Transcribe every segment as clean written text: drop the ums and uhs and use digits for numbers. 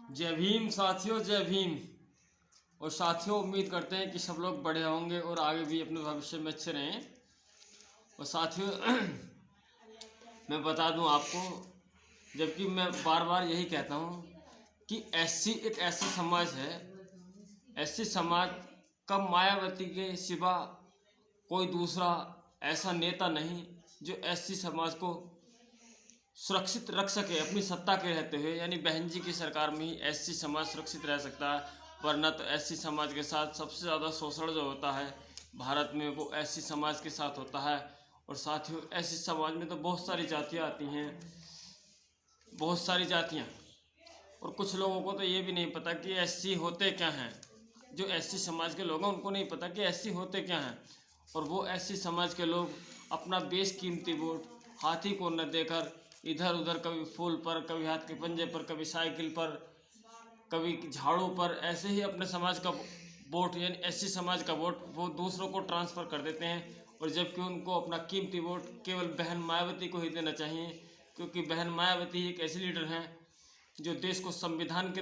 जय भीम साथियों, जय भीम। और साथियों, उम्मीद करते हैं कि सब लोग बड़े होंगे और आगे भी अपने भविष्य में अच्छे रहें। और साथियों मैं बता दूं आपको, जबकि मैं बार बार यही कहता हूं कि एससी एक ऐसा समाज है, एससी समाज का मायावती के सिवा कोई दूसरा ऐसा नेता नहीं जो एससी समाज को सुरक्षित रख सके अपनी सत्ता के रहते हुए। यानी बहन जी की सरकार में ही एससी समाज सुरक्षित रह सकता है, वरना तो एससी समाज के साथ सबसे ज़्यादा शोषण जो होता है भारत में वो एससी समाज के साथ होता है। और साथियों, एससी समाज में तो बहुत सारी जातियाँ आती हैं, बहुत सारी जातियाँ। और कुछ लोगों को तो ये भी नहीं पता कि एससी होते क्या हैं। जो एससी समाज के लोग हैं उनको नहीं पता कि एससी होते क्या हैं। और वो एससी समाज के लोग अपना बेशकीमती वोट हाथी को न देकर इधर उधर, कभी फूल पर, कभी हाथ के पंजे पर, कभी साइकिल पर, कभी झाड़ू पर, ऐसे ही अपने समाज का वोट यानी एससी समाज का वोट वो दूसरों को ट्रांसफ़र कर देते हैं। और जबकि उनको अपना कीमती वोट केवल बहन मायावती को ही देना चाहिए, क्योंकि बहन मायावती एक ऐसी लीडर हैं जो देश को संविधान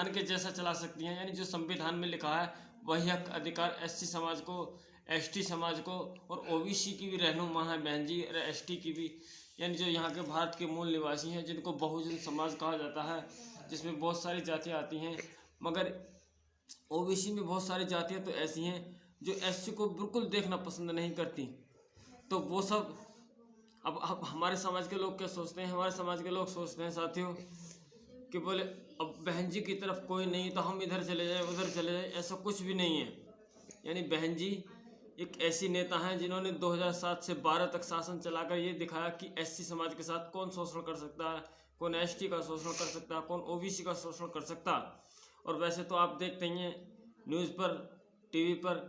के जैसा चला सकती हैं। यानी जो संविधान में लिखा है वही हक अधिकार एससी समाज को, एसटी समाज को और ओबीसी की भी रहनुमा है बहन जी, और एसटी की भी। यानी जो यहाँ के भारत के मूल निवासी हैं, जिनको बहुजन समाज कहा जाता है, जिसमें बहुत सारी जातियाँ आती हैं। मगर ओबीसी में बहुत सारी जातियाँ तो ऐसी हैं जो एससी को बिल्कुल देखना पसंद नहीं करती। तो वो सब अब हमारे समाज के लोग क्या सोचते हैं, हमारे समाज के लोग सोचते हैं साथियों कि बोले अब बहन जी की तरफ कोई नहीं तो हम इधर चले जाए उधर चले जाए। ऐसा कुछ भी नहीं है। यानी बहन जी एक ऐसी नेता हैं जिन्होंने 2007 से 12 तक शासन चलाकर ये दिखाया कि एससी समाज के साथ कौन शोषण कर सकता है, कौन एसटी का शोषण कर सकता है, कौन ओबीसी का शोषण कर सकता है। और वैसे तो आप देखते ही हैं न्यूज़ पर, टीवी पर,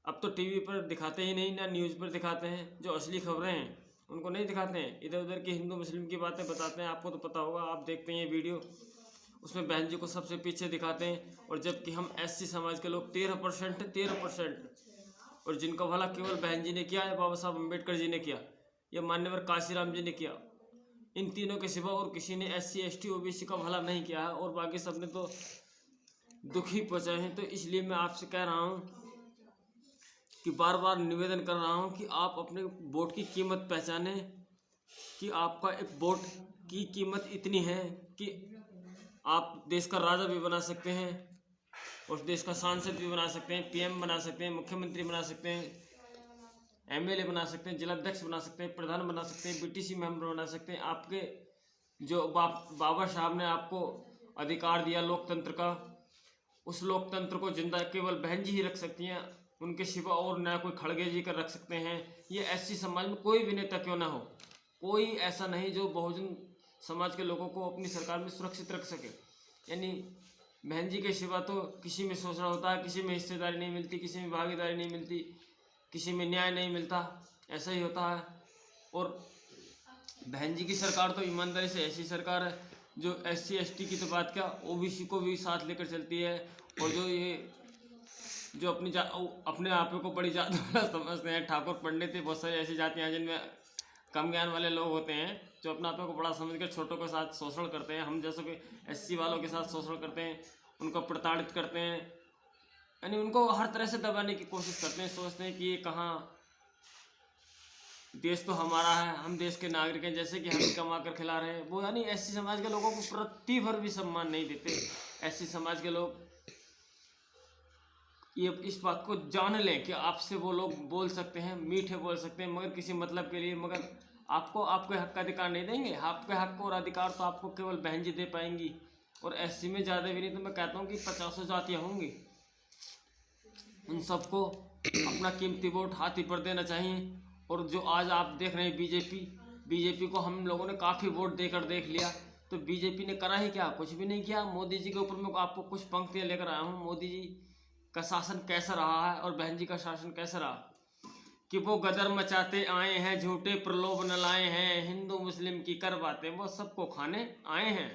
अब तो टीवी पर दिखाते ही नहीं ना, न्यूज़ पर दिखाते हैं। जो असली खबरें हैं उनको नहीं दिखाते हैं, इधर उधर की हिंदू मुस्लिम की बातें बताते हैं। आपको तो पता होगा, आप देखते हैं वीडियो, उसमें बहन जी को सबसे पीछे दिखाते हैं। और जबकि हम एससी समाज के लोग 13%, और जिनका भला केवल बहन जी ने किया है, बाबा साहब अम्बेडकर जी ने किया, या मान्यवर काशीराम जी ने किया। इन तीनों के सिवा और किसी ने एससी एसटी ओबीसी का भला नहीं किया है, और बाकी सब ने तो दुखी पहुँचाए हैं। तो इसलिए मैं आपसे कह रहा हूँ कि बार बार निवेदन कर रहा हूँ कि आप अपने वोट की कीमत पहचानें, कि आपका एक वोट की कीमत इतनी है कि आप देश का राजा भी बना सकते हैं, और देश का सांसद भी बना सकते हैं, पीएम बना सकते हैं, मुख्यमंत्री बना सकते हैं, एमएलए बना सकते हैं, जिलाध्यक्ष बना सकते हैं, प्रधान बना सकते हैं, बीटीसी मेंबर बना सकते हैं। आपके जो बाबा साहब ने आपको अधिकार दिया लोकतंत्र का, उस लोकतंत्र को जिंदा केवल बहन जी ही रख सकती हैं। उनके सिवा और ना कोई खड़गे जी कर रख सकते हैं। ये एससी समाज में कोई भी नेता क्यों ना हो, कोई ऐसा नहीं जो बहुजन समाज के लोगों को अपनी सरकार में सुरक्षित रख सके। यानी बहन जी के सिवा तो किसी में शोषण होता है, किसी में हिस्सेदारी नहीं मिलती, किसी में भागीदारी नहीं मिलती, किसी में न्याय नहीं मिलता, ऐसा ही होता है। और बहन जी की सरकार तो ईमानदारी से ऐसी सरकार है जो एससी एसटी की तो बात क्या, ओबीसी को भी साथ लेकर चलती है। और जो अपने आप को बड़ी जात वाला समझते हैं, ठाकुर पंडित, बहुत सारी ऐसी जातियाँ हैं जिनमें कम ज्ञान वाले लोग होते हैं जो अपने आप को बड़ा समझकर छोटों के साथ शोषण करते हैं। हम जैसे कि एससी वालों के साथ शोषण करते हैं, उनको प्रताड़ित करते हैं, यानी उनको हर तरह से दबाने की कोशिश करते हैं। सोचते हैं कि ये कहाँ, देश तो हमारा है, हम देश के नागरिक हैं, जैसे कि हम ही कमा कर खिला रहे हैं वो। यानी एससी समाज के लोगों को प्रति भर भी सम्मान नहीं देते। एससी समाज के लोग ये इस बात को जान लें कि आपसे वो लोग बोल सकते हैं, मीठे बोल सकते हैं, मगर किसी मतलब के लिए, मगर आपको आपके हक का अधिकार नहीं देंगे। आपके हक और अधिकार तो आपको केवल बहन जी दे पाएंगी। और एससी में ज़्यादा भी नहीं तो मैं कहता हूँ कि 50 जातियाँ होंगी, उन सबको अपना कीमती वोट हाथी पर देना चाहिए। और जो आज आप देख रहे हैं बीजेपी को हम लोगों ने काफ़ी वोट देकर देख लिया, तो बीजेपी ने करा ही क्या, कुछ भी नहीं किया। मोदी जी के ऊपर मैं आपको कुछ पंक्तियाँ लेकर आया हूँ, मोदी जी का शासन कैसा रहा है और बहन जी का शासन कैसा रहा। कि वो गदर मचाते आए हैं, झूठे प्रलोभ न लाए हैं, हिंदू मुस्लिम की कर बातें वो सबको खाने आए हैं।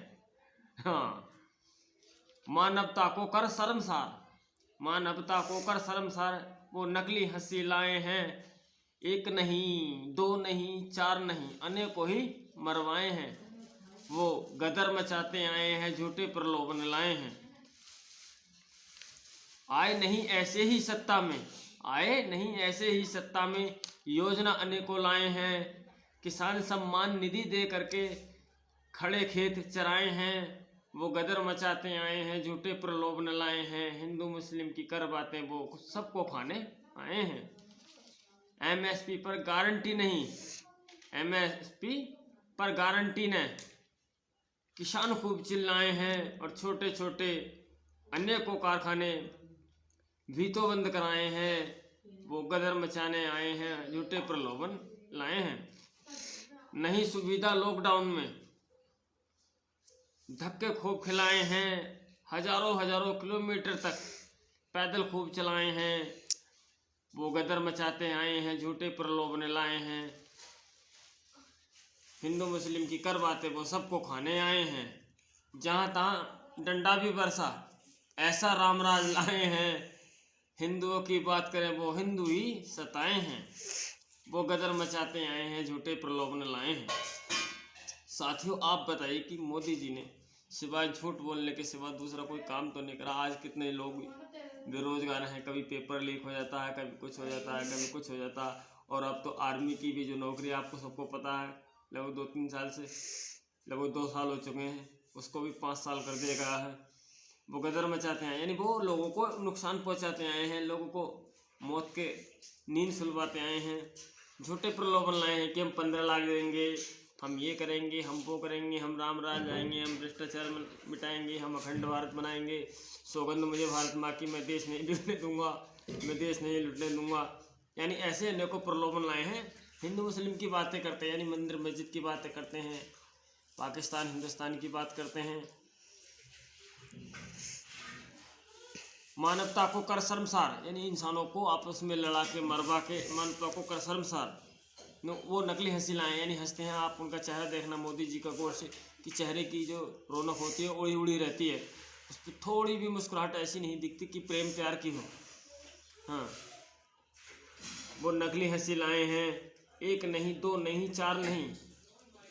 हाँ, मानवता को कर शर्मसार, मानवता को कर शर्मसार, वो नकली हंसी लाए हैं। एक नहीं, दो नहीं, चार नहीं, अनेकों ही मरवाए हैं। वो गदर मचाते आए हैं, झूठे प्रलोभन लाए हैं। आए नहीं ऐसे ही सत्ता में, आए नहीं ऐसे ही सत्ता में, योजना अनेकों लाए हैं। किसान सम्मान निधि दे करके खड़े खेत चराए हैं। वो गदर मचाते आए हैं, झूठे प्रलोभन लाए हैं। हिंदू मुस्लिम की कर बातें वो सबको खाने आए हैं। एमएसपी पर गारंटी नहीं, एमएसपी पर गारंटी न, किसान खूब चिल्लाए हैं। और छोटे छोटे अनेकों कारखाने भी तो बंद कराए हैं। वो गदर मचाने आए हैं, झूठे प्रलोभन लाए हैं। नहीं सुविधा लॉकडाउन में, धक्के खूब खिलाए हैं। हजारों किलोमीटर तक पैदल खूब चलाए हैं। वो गदर मचाते आए हैं, झूठे प्रलोभन लाए हैं। हिंदू मुस्लिम की कर बातें वो सबको खाने आए हैं। जहाँ तहाँ डंडा भी बरसा, ऐसा रामराज लाए हैं। हिंदुओं की बात करें वो हिंदू ही सताए हैं। वो गदर मचाते आए हैं, झूठे प्रलोभन लाए हैं। साथियों, आप बताइए कि मोदी जी ने सिवाय झूठ बोलने के सिवा दूसरा कोई काम तो नहीं करा। आज कितने लोग बेरोजगार हैं, कभी पेपर लीक हो जाता है, कभी कुछ हो जाता है, कभी कुछ हो जाता है। और अब तो आर्मी की भी जो नौकरी आपको सबको पता है, लगभग 2-3 साल से लगभग 2 साल हो चुके हैं, उसको भी 5 साल कर दिया गया है। वो गदर मचाते हैं, यानी वो लोगों को नुकसान पहुंचाते आए हैं, लोगों को मौत के नींद सुलवाते आए हैं। झूठे प्रलोभन लाए हैं कि हम 15 लाख देंगे, हम ये करेंगे, हम वो करेंगे, हम राम राज लाएंगे, हम भ्रष्टाचार मिटाएंगे, हम अखंड भारत बनाएंगे। सौगंध मुझे भारत माँ की, मैं देश नहीं बिकने दूंगा, मैं देश नहीं लुटने दूंगा। यानी ऐसे अनेकों प्रलोभन लाए हैं। हिंदू मुस्लिम की बातें करते हैं, यानी मंदिर मस्जिद की बातें करते हैं, पाकिस्तान हिंदुस्तान की बात करते हैं। मानवता को कर शर्मसार, यानी इंसानों को आपस में लड़ा के मरवा के मानवता को कर शर्मसार। वो नकली हंसी लाए, यानी हंसते हैं आप, उनका चेहरा देखना मोदी जी का गौर से, कि चेहरे की जो रौनक होती है उड़ी उड़ी रहती है, उस पर थोड़ी भी मुस्कुराहट ऐसी नहीं दिखती कि प्रेम प्यार की हो। हाँ, वो नकली हंसी लाए हैं। 1 नहीं 2 नहीं 4 नहीं,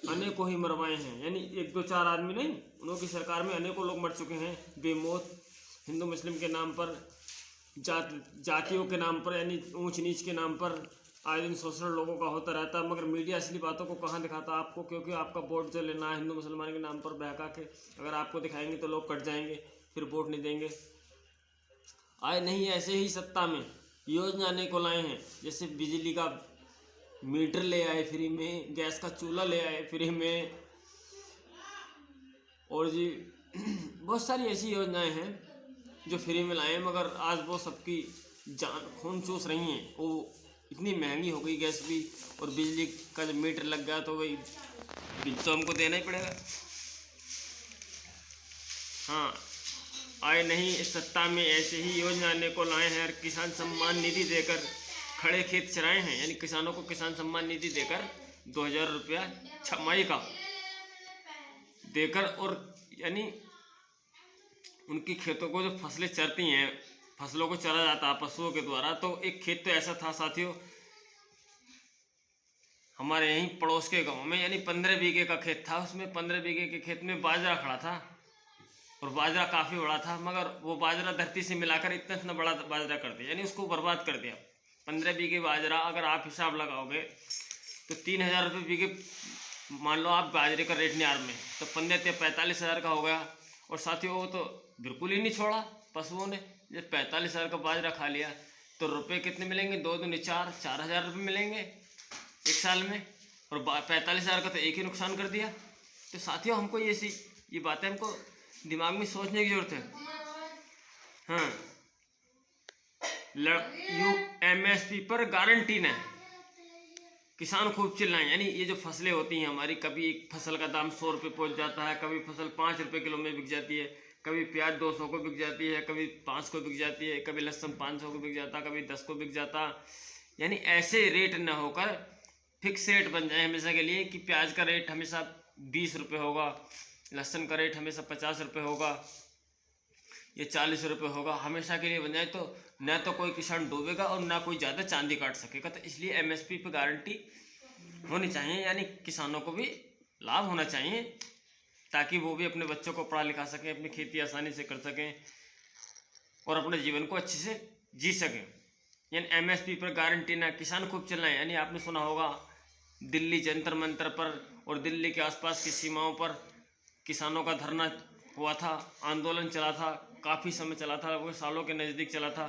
अनेकों ही मरवाए हैं। यानी 1 2 4 आदमी नहीं, उनकी सरकार में अनेकों लोग मर चुके हैं बेमौत। हिंदू मुस्लिम के नाम पर, जातियों के नाम पर, यानी ऊंच नीच के नाम पर आए दिन शोषण लोगों का होता रहता है। मगर मीडिया असली बातों को कहाँ दिखाता आपको, क्योंकि आपका वोट जो लेना है हिंदू मुसलमान के नाम पर बहका के अगर आपको दिखाएंगे तो लोग कट जाएंगे, फिर वोट नहीं देंगे। आए नहीं ऐसे ही सत्ता में, योजना आने को लाए हैं। जैसे बिजली का मीटर ले आए फ्री में, गैस का चूल्हा ले आए फ्री में, और जी बहुत सारी ऐसी योजनाएं हैं जो फ्री में लाए हैं। मगर आज वो सबकी जान खून चूस रही हैं। वो इतनी महंगी हो गई गैस भी, और बिजली का जब मीटर लग गया तो वही बिल तो हमको देना ही पड़ेगा। हाँ, आए नहीं इस सत्ता में ऐसे ही योजना आने को लाए हैं। किसान सम्मान निधि देकर खड़े खेत चराए हैं, यानी किसानों को किसान सम्मान निधि देकर 2000 रुपया छमाही का देकर, और यानी उनकी खेतों को जो फसलें चरती हैं, फसलों को चरा जाता है पशुओं के द्वारा। तो एक खेत तो ऐसा था साथियों, हमारे यहीं पड़ोस के गांव में, यानी 15 बीघे का खेत था। उसमें 15 बीघे के खेत में बाजरा खड़ा था, और बाजरा काफ़ी बड़ा था। मगर वो बाजरा धरती से मिलाकर इतना बड़ा बाजरा कर दिया, यानी उसको बर्बाद कर दिया। 15 बीघे बाजरा अगर आप हिसाब लगाओगे तो 3000 रुपये बीघे मान लो आप बाजरे का रेट नियार में, तो 15 45 हज़ार का हो गया। और साथियों वो तो बिल्कुल ही नहीं छोड़ा पशुओं ने। जब 45 हज़ार का बाजरा खा लिया तो रुपए कितने मिलेंगे? 2 दूनी 4, 4000 रुपये मिलेंगे एक साल में। और 45 हज़ार का तो एक ही नुकसान कर दिया। तो साथियों हमको ये बातें हमको दिमाग में सोचने की जरूरत है। हाँ, MSP पर गारंटी न, किसान खूब चिल्लाएं। यानी ये जो फसलें होती हैं हमारी, कभी एक फसल का दाम 100 रुपये पहुँच जाता है, कभी फसल 5 रुपये किलो में बिक जाती है, कभी प्याज 200 को बिक जाती है, कभी 5 को बिक जाती है, कभी लहसुन 500 को बिक जाता, कभी 10 को बिक जाता। यानी ऐसे रेट न होकर फिक्स रेट बन जाए हमेशा के लिए, कि प्याज का रेट हमेशा 20 रुपये होगा, लहसुन का रेट हमेशा 50 रुपये होगा, ये 40 रुपये होगा, हमेशा के लिए बन जाए। तो न तो कोई किसान डूबेगा और ना कोई ज़्यादा चांदी काट सकेगा। तो इसलिए MSP पे गारंटी होनी चाहिए, यानी किसानों को भी लाभ होना चाहिए। ताकि वो भी अपने बच्चों को पढ़ा लिखा सकें, अपनी खेती आसानी से कर सकें और अपने जीवन को अच्छे से जी सकें। यानी MSP पर गारंटी ना, किसान खूब चल रहे हैं। यानी आपने सुना होगा दिल्ली जंतर मंतर पर और दिल्ली के आसपास की सीमाओं पर किसानों का धरना हुआ था, आंदोलन चला था, काफ़ी समय चला था, वो सालों के नज़दीक चला था।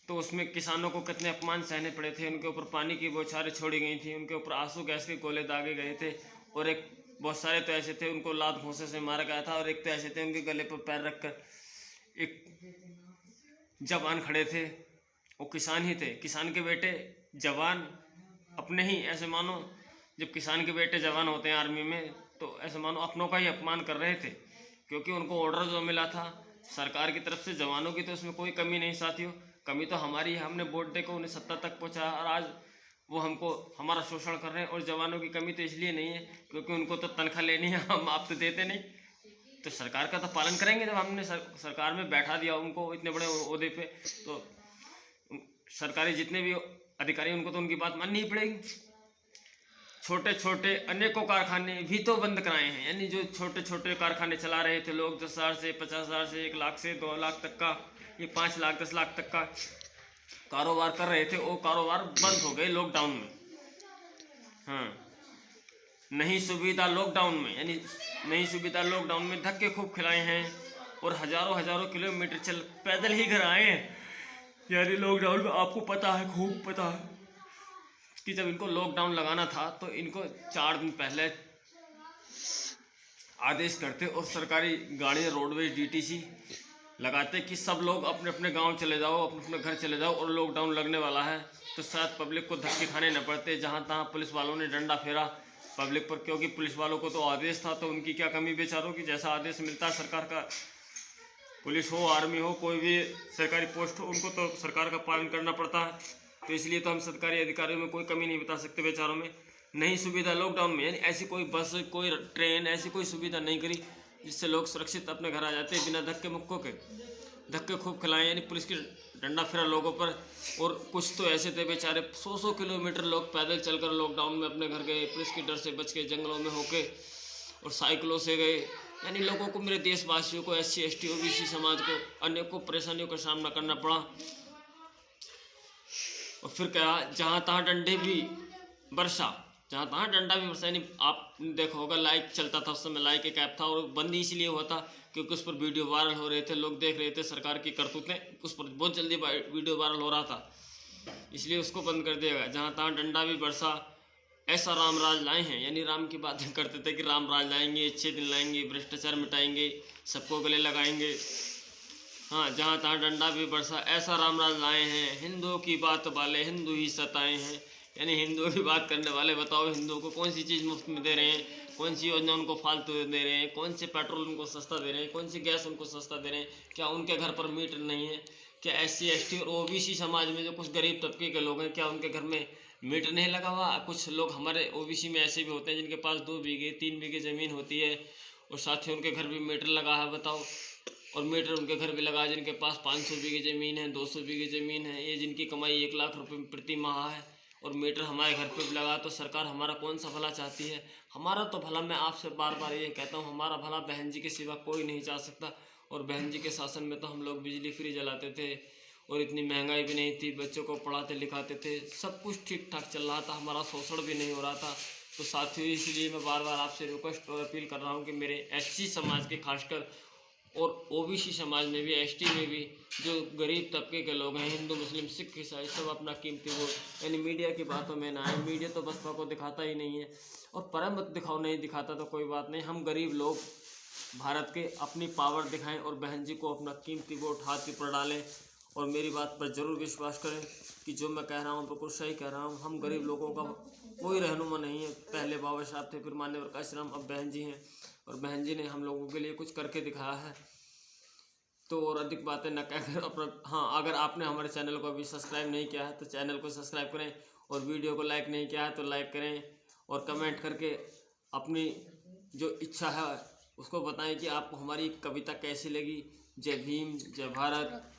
तो उसमें किसानों को कितने अपमान सहने पड़े थे, उनके ऊपर पानी की बौछारें छोड़ी गई थी, उनके ऊपर आंसू गैस के गोले दागे गए थे, और एक बहुत सारे तो ऐसे थे उनको लात घूंसे से मारा गया था, और एक तो ऐसे थे उनके गले पर पैर रखकर एक जवान खड़े थे, वो किसान ही थे, किसान के बेटे जवान अपने ही, ऐसे मानो जब किसान के बेटे जवान होते हैं आर्मी में तो ऐसे मानो अपनों का ही अपमान कर रहे थे, क्योंकि उनको ऑर्डर जो मिला था सरकार की तरफ से जवानों की, तो उसमें कोई कमी नहीं साथियों, कमी तो हमारी है, हमने वोट देकर उन्हें सत्ता तक पहुंचाया और आज वो हमको हमारा शोषण कर रहे हैं। और जवानों की कमी तो इसलिए नहीं है क्योंकि उनको तो तनख्वाह लेनी है, हम आप तो देते नहीं, तो सरकार का तो पालन करेंगे। जब हमने सरकार में बैठा दिया उनको इतने बड़े ओहदे पे, तो सरकारी जितने भी अधिकारी उनको तो उनकी बात माननी ही पड़ेगी। छोटे छोटे अनेकों कारखाने भी तो बंद कराए हैं, यानी जो छोटे छोटे कारखाने चला रहे थे लोग 10,000 से 50,000 से 1 लाख से 2 लाख तक का, ये 5 लाख 10 लाख तक का कारोबार कर रहे थे, वो कारोबार बंद हो गए लॉकडाउन में। हाँ, नई सुविधा लॉकडाउन में, यानी नई सुविधा लॉकडाउन में धक्के खूब खिलाए हैं और हजारों हजारों किलोमीटर चल पैदल ही घर आए हैं। यानी लॉकडाउन में आपको पता है, खूब पता है कि जब इनको लॉकडाउन लगाना था तो इनको 4 दिन पहले आदेश करते और सरकारी गाड़ियाँ रोडवेज DTC लगाते कि सब लोग अपने अपने गांव चले जाओ, अपने अपने घर चले जाओ और लॉकडाउन लगने वाला है, तो शायद पब्लिक को धक्के खाने न पड़ते। जहां तहां पुलिस वालों ने डंडा फेरा पब्लिक पर, क्योंकि पुलिस वालों को तो आदेश था, तो उनकी क्या कमी बेचारों की, जैसा आदेश मिलता है सरकार का, पुलिस हो आर्मी हो कोई भी सरकारी पोस्ट हो, उनको तो सरकार का पालन करना पड़ता है। तो इसलिए तो हम सरकारी अधिकारियों में कोई कमी नहीं बता सकते बेचारों में। नई सुविधा लॉकडाउन में, यानी ऐसी कोई बस कोई ट्रेन ऐसी कोई सुविधा नहीं करी जिससे लोग सुरक्षित अपने घर आ जाते बिना धक्के मुक्कों के। धक्के खूब खिलाए, यानी पुलिस की डंडा फिरा लोगों पर, और कुछ तो ऐसे थे बेचारे 100 किलोमीटर लोग पैदल चलकर लॉकडाउन में अपने घर गए, पुलिस के डर से बच के जंगलों में होके, और साइकिलों से गए। यानी लोगों को, मेरे देशवासियों को, SC ST OBC समाज को अनेकों परेशानियों का सामना करना पड़ा। और फिर क्या, जहाँ तहाँ डंडे भी बरसा, जहाँ तहाँ डंडा भी बरसा। यानी आप देखा होगा लाइक चलता था उस समय, लाइक एक ऐप था और बंद इसलिए हुआ था क्योंकि उस पर वीडियो वायरल हो रहे थे, लोग देख रहे थे सरकार की करतूतें, उस पर बहुत जल्दी वीडियो वायरल हो रहा था, इसलिए उसको बंद कर दिया गया। जहाँ तहाँ डंडा भी बरसा, ऐसा राम राज लाए हैं, यानी राम की बातें करते थे कि राम राज लाएंगे, अच्छे दिन लाएंगे, भ्रष्टाचार मिटाएंगे, सबको गले लगाएंगे। हाँ, जहाँ तहाँ डंडा भी बरसा, ऐसा राम राज लाए हैं, हिंदुओं की बात वाले हिंदू ही सताए हैं। यानी हिंदुओं की बात करने वाले, बताओ हिंदुओं को कौन सी चीज़ मुफ्त में दे रहे हैं, कौन सी योजना उनको फालतू दे रहे हैं, कौन से पेट्रोल उनको सस्ता दे रहे हैं, कौन सी गैस उनको सस्ता दे रहे हैं, क्या उनके घर पर मीटर नहीं है, क्या SC ST और OBC समाज में जो कुछ गरीब तबके के लोग हैं, क्या उनके घर में मीटर नहीं लगा हुआ। कुछ लोग हमारे OBC में ऐसे भी होते हैं जिनके पास 2 बीघे 3 बीघे ज़मीन होती है और साथ ही उनके घर भी मीटर लगा है, बताओ। और मीटर उनके घर भी लगा है जिनके पास 500 बीघे ज़मीन है, 200 बीघे ज़मीन है, ये जिनकी कमाई 1 लाख रुपये प्रति माह है, और मीटर हमारे घर पे भी लगा। तो सरकार हमारा कौन सा भला चाहती है? हमारा तो भला, मैं आपसे बार बार ये कहता हूँ, हमारा भला बहन जी के सिवा कोई नहीं चाह सकता। और बहन जी के शासन में तो हम लोग बिजली फ्री जलाते थे और इतनी महंगाई भी नहीं थी, बच्चों को पढ़ाते लिखाते थे, सब कुछ ठीक ठाक चल रहा था, हमारा शोषण भी नहीं हो रहा था। तो साथियों, इसलिए मैं बार बार आपसे रिक्वेस्ट और अपील कर रहा हूँ कि मेरे SC समाज के खासकर और OBC समाज में भी, ST में भी जो गरीब तबके के लोग हैं, हिंदू मुस्लिम सिख ईसाई, सब अपना कीमती वोट, यानी मीडिया की बातों में ना आए। मीडिया तो बसपा को दिखाता ही नहीं है, और परम मत दिखाओ, नहीं दिखाता तो कोई बात नहीं, हम गरीब लोग भारत के अपनी पावर दिखाएं और बहन जी को अपना कीमती वोट हाथ पर डालें। और मेरी बात पर ज़रूर विश्वास करें कि जो मैं कह रहा हूँ बिल्कुल सही कह रहा हूँ। हम गरीब लोगों का कोई रहनुमा नहीं है। पहले बाबा साहब थे, फिर मान्यवर काशीराम, अब बहन जी हैं, और बहन जी ने हम लोगों के लिए कुछ करके दिखाया है। तो और अधिक बातें न कहकर अपना, हाँ, अगर आपने हमारे चैनल को अभी सब्सक्राइब नहीं किया है तो चैनल को सब्सक्राइब करें, और वीडियो को लाइक नहीं किया है तो लाइक करें, और कमेंट करके अपनी जो इच्छा है उसको बताएं कि आपको हमारी कविता कैसी लगी। जय भीम, जय भारत।